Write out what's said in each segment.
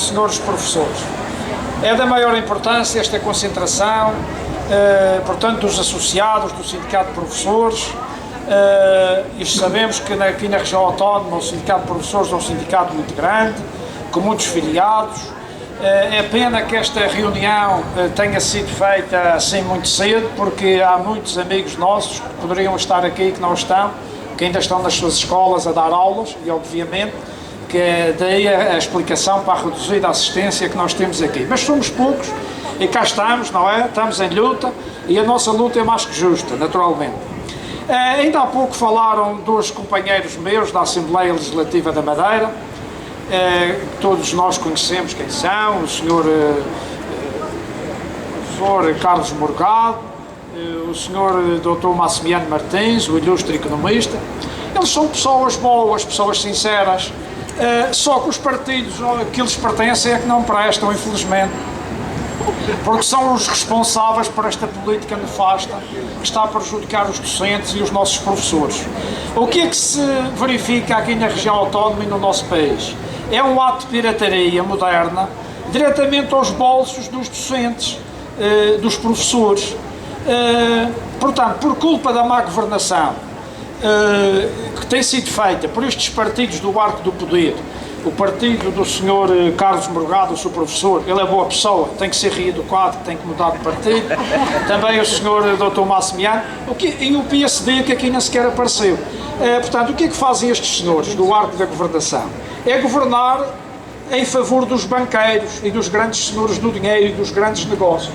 senhores professores. É da maior importância esta concentração, portanto, dos associados do Sindicato de Professores. Isto sabemos que aqui na região autónoma o Sindicato de Professores é um sindicato muito grande, com muitos filiados. É pena que esta reunião tenha sido feita assim muito cedo, porque há muitos amigos nossos que poderiam estar aqui e que não estão, que ainda estão nas suas escolas a dar aulas, e obviamente que daí a explicação para a reduzida assistência que nós temos aqui. Mas somos poucos e cá estamos, não é? Estamos em luta e a nossa luta é mais que justa, naturalmente. Ainda há pouco falaram dois companheiros meus da Assembleia Legislativa da Madeira, todos nós conhecemos quem são, o senhor professor Carlos Morgado, o senhor Dr. Massimiano Martins, o ilustre economista. Eles são pessoas boas, pessoas sinceras, só que os partidos que eles pertencem é que não prestam, infelizmente, porque são os responsáveis por esta política nefasta que está a prejudicar os docentes e os nossos professores. O que é que se verifica aqui na região autónoma e no nosso país? É um ato de pirataria moderna, diretamente aos bolsos dos docentes, dos professores. Portanto, por culpa da má governação que tem sido feita por estes partidos do arco do poder, o partido do Sr. Carlos Morgado, o seu professor, ele é boa pessoa, tem que ser reeducado, tem que mudar de partido. Também o Sr. Dr. Massimiano, e o PSD, que aqui nem sequer apareceu. Portanto, o que é que fazem estes senhores do arco da governação? É governar em favor dos banqueiros e dos grandes senhores do dinheiro e dos grandes negócios.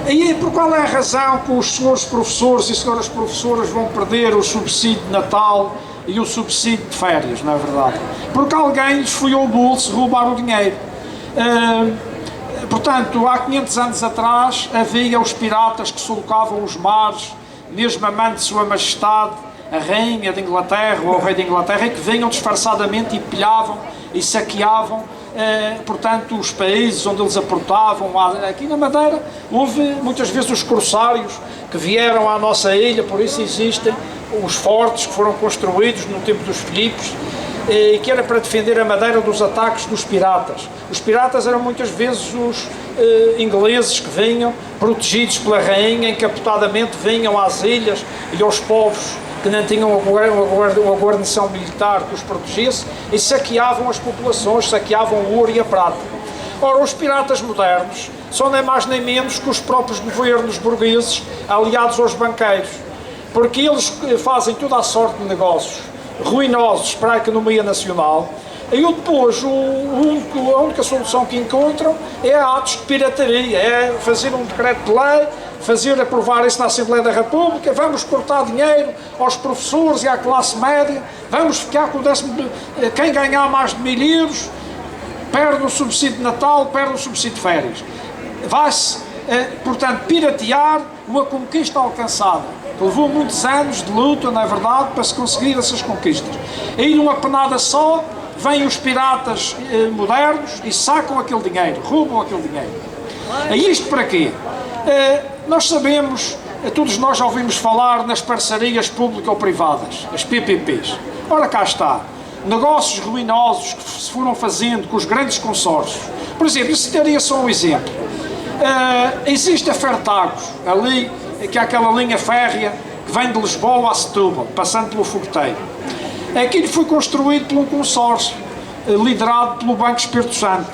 E por qual é a razão que os senhores professores e senhoras professoras vão perder o subsídio de Natal e o subsídio de férias, não é verdade? Porque alguém lhes folhou o bolso roubar o dinheiro. Portanto, há 500 anos atrás havia os piratas que solucavam os mares, mesmo a mãe de Sua Majestade, a Rainha de Inglaterra ou o Rei de Inglaterra, que vinham disfarçadamente e pilhavam e saqueavam, portanto, os países onde eles aportavam. Aqui na Madeira houve muitas vezes os corsários que vieram à nossa ilha, por isso existem os fortes que foram construídos no tempo dos Filipos, e que era para defender a Madeira dos ataques dos piratas. Os piratas eram muitas vezes os ingleses que vinham, protegidos pela rainha, encapotadamente vinham às ilhas e aos povos que não tinham uma guarnição militar que os protegesse, e saqueavam as populações, saqueavam o ouro e a prata. Ora, os piratas modernos são nem mais nem menos que os próprios governos burgueses aliados aos banqueiros, porque eles fazem toda a sorte de negócios ruinosos para a economia nacional, e depois a única solução que encontram é atos de pirataria, é fazer um decreto de lei, aprovar isso na Assembleia da República, vamos cortar dinheiro aos professores e à classe média, vamos ficar com o quem ganhar mais de 1000 euros perde o subsídio de Natal, perde o subsídio de férias. Vai-se, portanto, piratear uma conquista alcançada. Levou muitos anos de luta, na verdade, para se conseguir essas conquistas. Aí, numa penada só, vêm os piratas modernos e sacam aquele dinheiro, roubam aquele dinheiro. E isto para quê? Nós sabemos, todos nós já ouvimos falar nas parcerias público-privadas, as PPPs. Ora, cá está. Negócios ruinosos que se foram fazendo com os grandes consórcios. Por exemplo, isso daria só um exemplo. Existe a Fertagos, ali, que é aquela linha férrea que vem de Lisboa a Setúbal, passando pelo Fogoteiro. Aquilo foi construído por um consórcio, liderado pelo Banco Espírito Santo,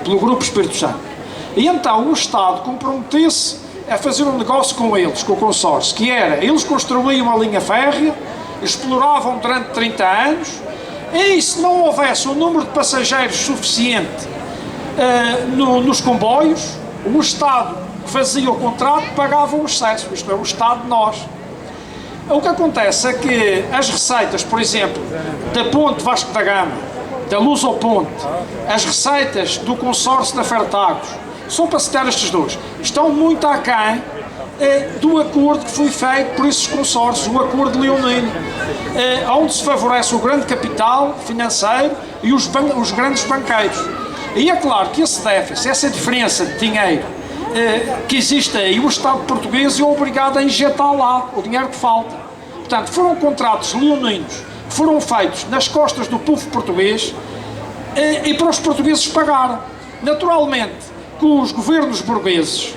pelo Grupo Espírito Santo. E então o Estado comprometeu-se a fazer um negócio com eles, com o consórcio, que era, eles construíam a linha férrea, exploravam durante 30 anos, e se não houvesse um número de passageiros suficiente nos comboios, o Estado que fazia o contrato pagava o excesso, isto é, o Estado de nós. O que acontece é que as receitas, por exemplo, da Ponte Vasco da Gama, da Luz ao Ponte, as receitas do consórcio da Fertagos, só para citar estes dois, estão muito aquém do acordo que foi feito por esses consórcios, o acordo leonino, onde se favorece o grande capital financeiro e os grandes banqueiros. E é claro que esse déficit, essa diferença de dinheiro que existe aí, o Estado português é obrigado a injetar lá o dinheiro que falta. Portanto, foram contratos leoninos que foram feitos nas costas do povo português, e para os portugueses pagarem. Naturalmente, com os governos burgueses,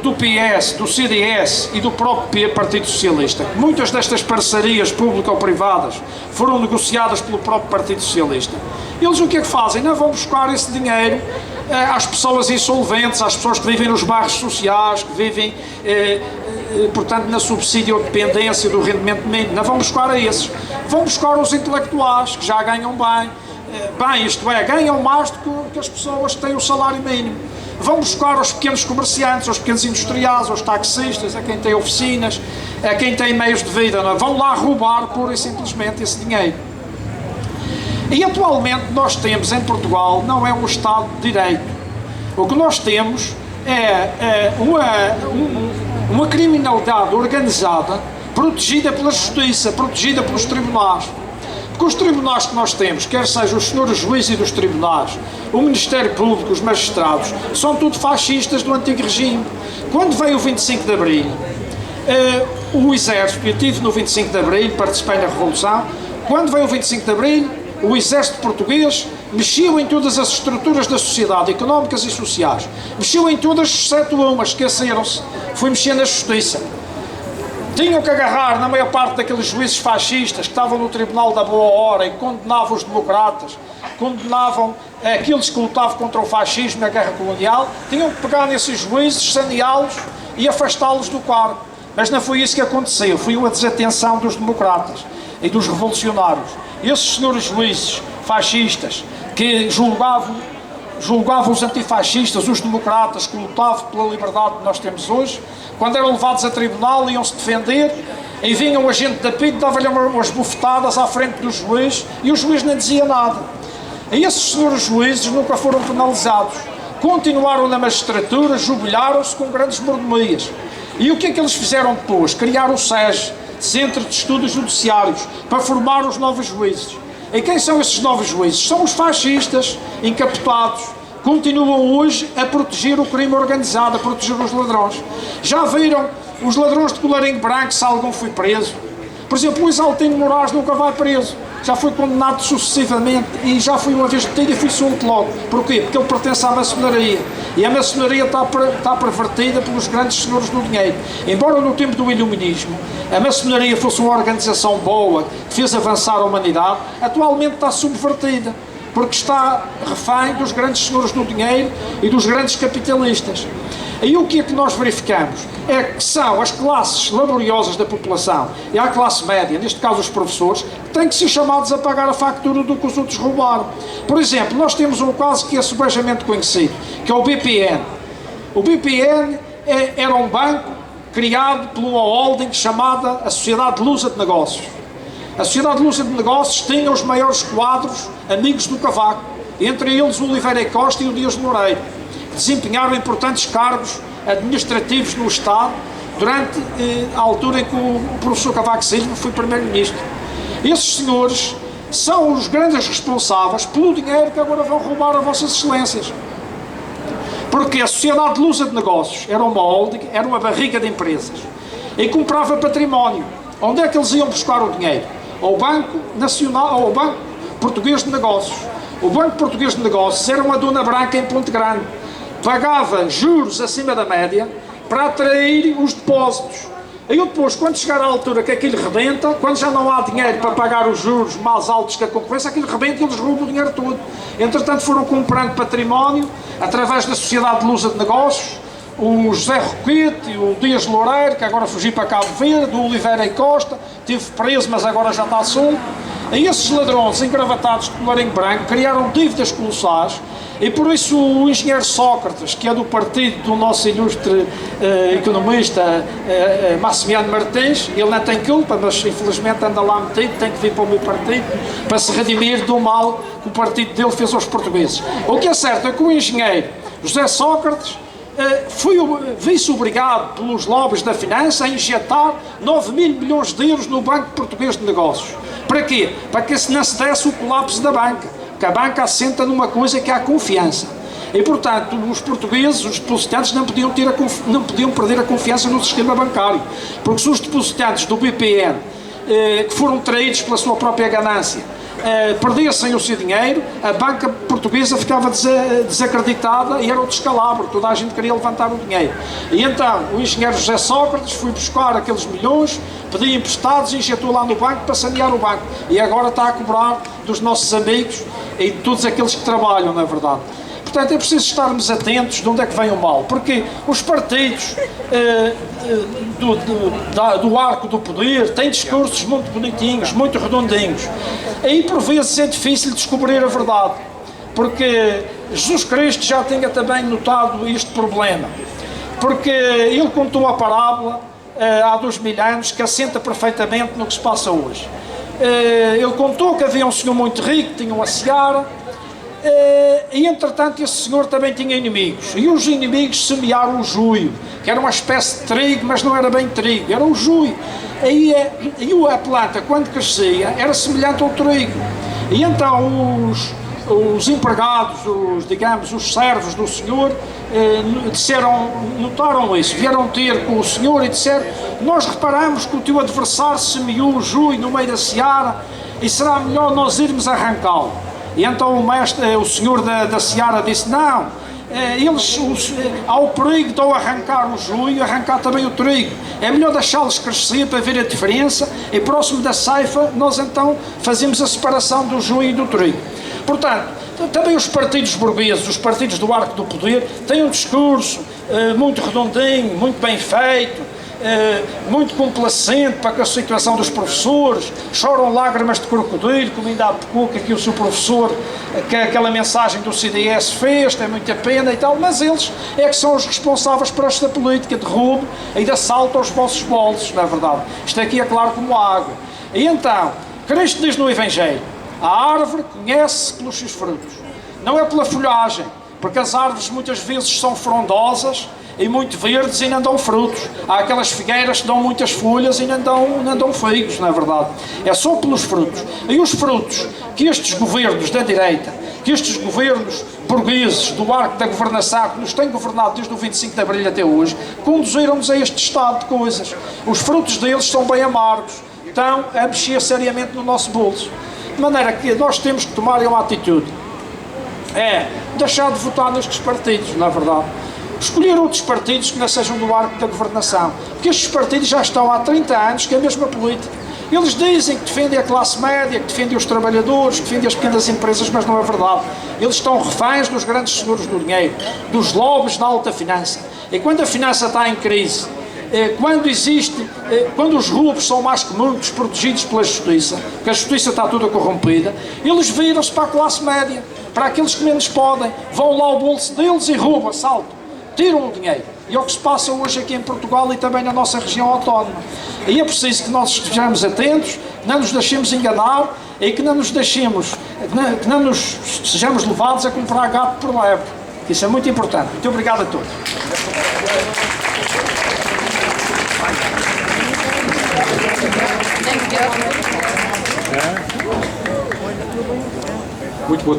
do PS, do CDS e do próprio Partido Socialista, muitas destas parcerias público-privadas foram negociadas pelo próprio Partido Socialista. Eles o que é que fazem? Não vão buscar esse dinheiro às pessoas insolventes, às pessoas que vivem nos bairros sociais, que vivem, portanto, na subsídio ou dependência do rendimento mínimo. Não vão buscar a esses. Vão buscar os intelectuais, que já ganham bem, isto é, ganham mais do que as pessoas que têm o salário mínimo. Vão buscar aos pequenos comerciantes, aos pequenos industriais, aos taxistas, a quem tem oficinas, a quem tem meios de vida. Não? Vão lá roubar pura e simplesmente esse dinheiro. E atualmente nós temos em Portugal, não é um Estado de Direito. O que nós temos é uma criminalidade organizada, protegida pela justiça, protegida pelos tribunais. Porque os tribunais que nós temos, quer sejam os senhores juízes dos tribunais, o Ministério Público, os magistrados, são tudo fascistas do antigo regime. Quando veio o 25 de Abril, o Exército, eu estive no 25 de Abril, participei na Revolução, quando veio o 25 de Abril, o Exército português mexeu em todas as estruturas da sociedade, económicas e sociais. Mexeu em todas, exceto uma, esqueceram-se. Foi mexer na justiça. Tinham que agarrar na maior parte daqueles juízes fascistas que estavam no Tribunal da Boa Hora e condenavam os democratas, condenavam aqueles que lutavam contra o fascismo e a guerra colonial. Tinham que pegar nesses juízes, saneá-los e afastá-los do cargo. Mas não foi isso que aconteceu. Foi uma desatenção dos democratas e dos revolucionários. Esses senhores juízes fascistas que julgavam os antifascistas, os democratas que lutavam pela liberdade que nós temos hoje, quando eram levados a tribunal, iam-se defender e vinha um agente da PIDE, dava-lhe umas bufetadas à frente do juiz e o juiz não dizia nada. E esses senhores juízes nunca foram penalizados. Continuaram na magistratura, jubilaram-se com grandes mordomias. E o que é que eles fizeram depois? Criaram o SES, Centro de Estudos Judiciários, para formar os novos juízes. E quem são esses novos juízes? São os fascistas encapotados. Continuam hoje a proteger o crime organizado, a proteger os ladrões. Já viram os ladrões de colarinho branco se algum foi preso? Por exemplo, o Isaltino Moraes nunca vai preso. Já foi condenado sucessivamente e já foi uma vez detido e foi solto logo. Porquê? Porque ele pertence à maçonaria. E a maçonaria está pervertida pelos grandes senhores do dinheiro. Embora no tempo do iluminismo a maçonaria fosse uma organização boa, que fez avançar a humanidade, atualmente está subvertida. Porque está refém dos grandes senhores do dinheiro e dos grandes capitalistas. E o que é que nós verificamos? É que são as classes laboriosas da população e a classe média, neste caso os professores, que têm que ser chamados a pagar a factura do que os outros roubaram. Por exemplo, nós temos um caso que é subejamente conhecido, que é o BPN. O BPN era um banco criado por uma holding chamada a Sociedade Lusa de Negócios. A Sociedade Lusa de Negócios tinha os maiores quadros amigos do Cavaco, entre eles o Oliveira e Costa e o Dias de Loureiro, que desempenharam importantes cargos administrativos no Estado durante a altura em que o professor Cavaco Silva foi primeiro-ministro. Esses senhores são os grandes responsáveis pelo dinheiro que agora vão roubar a vossas excelências. Porque a Sociedade Lusa de Negócios era uma holding, era uma barriga de empresas, e comprava património. Onde é que eles iam buscar o dinheiro? Ao Banco Nacional, ao Banco Português de Negócios. O Banco Português de Negócios era uma dona branca em Ponte Grande. Pagava juros acima da média para atrair os depósitos. E depois, quando chegar à altura que aquilo rebenta, quando já não há dinheiro para pagar os juros mais altos que a concorrência, aquilo rebenta e eles roubam o dinheiro todo. Entretanto, foram comprando património através da Sociedade Lusa de Negócios, o José Roquete, o Dias de Loureiro, que agora fugiu para Cabo Verde, o Oliveira e Costa, esteve preso, mas agora já está solto. E esses ladrões engravatados de colarinho branco criaram dívidas colossais, e por isso o engenheiro Sócrates, que é do partido do nosso ilustre economista Maximiano Martins, ele não tem culpa, mas infelizmente anda lá metido, tem que vir para o meu partido para se redimir do mal que o partido dele fez aos portugueses. O que é certo é que o engenheiro José Sócrates viu-se obrigado pelos lobbies da finança a injetar 9 mil milhões de euros no Banco Português de Negócios. Para quê? Para que não se desse o colapso da banca. Porque a banca assenta numa coisa que é a confiança. E, portanto, os portugueses, os depositantes, não podiam perder a confiança no sistema bancário. Porque se os depositantes do BPN que foram traídos pela sua própria ganância, perdessem o seu dinheiro, a banca portuguesa ficava desacreditada e era o descalabro, toda a gente queria levantar o dinheiro. E então o engenheiro José Sócrates foi buscar aqueles milhões, pediu emprestados e injetou lá no banco para sanear o banco. E agora está a cobrar dos nossos amigos e de todos aqueles que trabalham, na verdade. Portanto, é preciso estarmos atentos de onde é que vem o mal, porque os partidos do arco do poder têm discursos muito bonitinhos, muito redondinhos. Aí, por vezes, é difícil descobrir a verdade, porque Jesus Cristo já tinha também notado este problema, porque ele contou a parábola há 2000 anos que assenta perfeitamente no que se passa hoje. Ele contou que havia um senhor muito rico, tinha uma seara, e entretanto esse senhor também tinha inimigos, e os inimigos semearam o joio, que era uma espécie de trigo, mas não era bem trigo, era o joio. E a planta, quando crescia, era semelhante ao trigo. E então os empregados, os servos do senhor, notaram isso, vieram ter com o senhor e disseram: nós reparamos que o teu adversário semeou o joio no meio da seara, e será melhor nós irmos arrancá-lo. E então o senhor da seara disse: não, há o perigo de ao arrancar o joio e arrancar também o trigo. É melhor deixá-los crescer para ver a diferença, e próximo da ceifa nós então fazemos a separação do joio e do trigo. Portanto, também os partidos burgueses, os partidos do arco do poder, têm um discurso muito redondinho, muito bem feito, muito complacente para com a situação dos professores, choram lágrimas de crocodilo, como ainda há pouco aqui o seu professor, que aquela mensagem do CDS fez, tem muita pena e tal, mas eles é que são os responsáveis por esta política de roubo e de assalto aos vossos bolsos, na verdade. Isto aqui é claro como água. E então, Cristo diz no Evangelho: a árvore conhece-se pelos seus frutos, não é pela folhagem, porque as árvores muitas vezes são frondosas e muito verdes e não dão frutos. Há aquelas figueiras que dão muitas folhas e não dão figos, na verdade. É só pelos frutos. E os frutos que estes governos da direita, que estes governos burgueses do arco da governação, que nos têm governado desde o 25 de Abril até hoje, conduziram-nos a este estado de coisas. Os frutos deles são bem amargos, estão a mexer seriamente no nosso bolso. De maneira que nós temos que tomar uma atitude, é deixar de votar nestes partidos, na verdade. Escolher outros partidos que não sejam do arco da governação, porque estes partidos já estão há 30 anos que é a mesma política. Eles dizem que defendem a classe média, que defendem os trabalhadores, que defendem as pequenas empresas, mas não é verdade. Eles estão reféns dos grandes senhores do dinheiro, dos lobbies da alta finança. E quando a finança está em crise, quando os roubos são mais comuns, protegidos pela justiça, porque a justiça está toda corrompida, eles viram-se para a classe média, para aqueles que menos podem, vão lá ao bolso deles e roubam, assaltam, tiram o dinheiro. E é o que se passa hoje aqui em Portugal e também na nossa região autónoma. E é preciso que nós estejamos atentos, que não nos deixemos enganar e que não nos sejamos levados a comprar gato por lebre. Isso é muito importante. Muito obrigado a todos.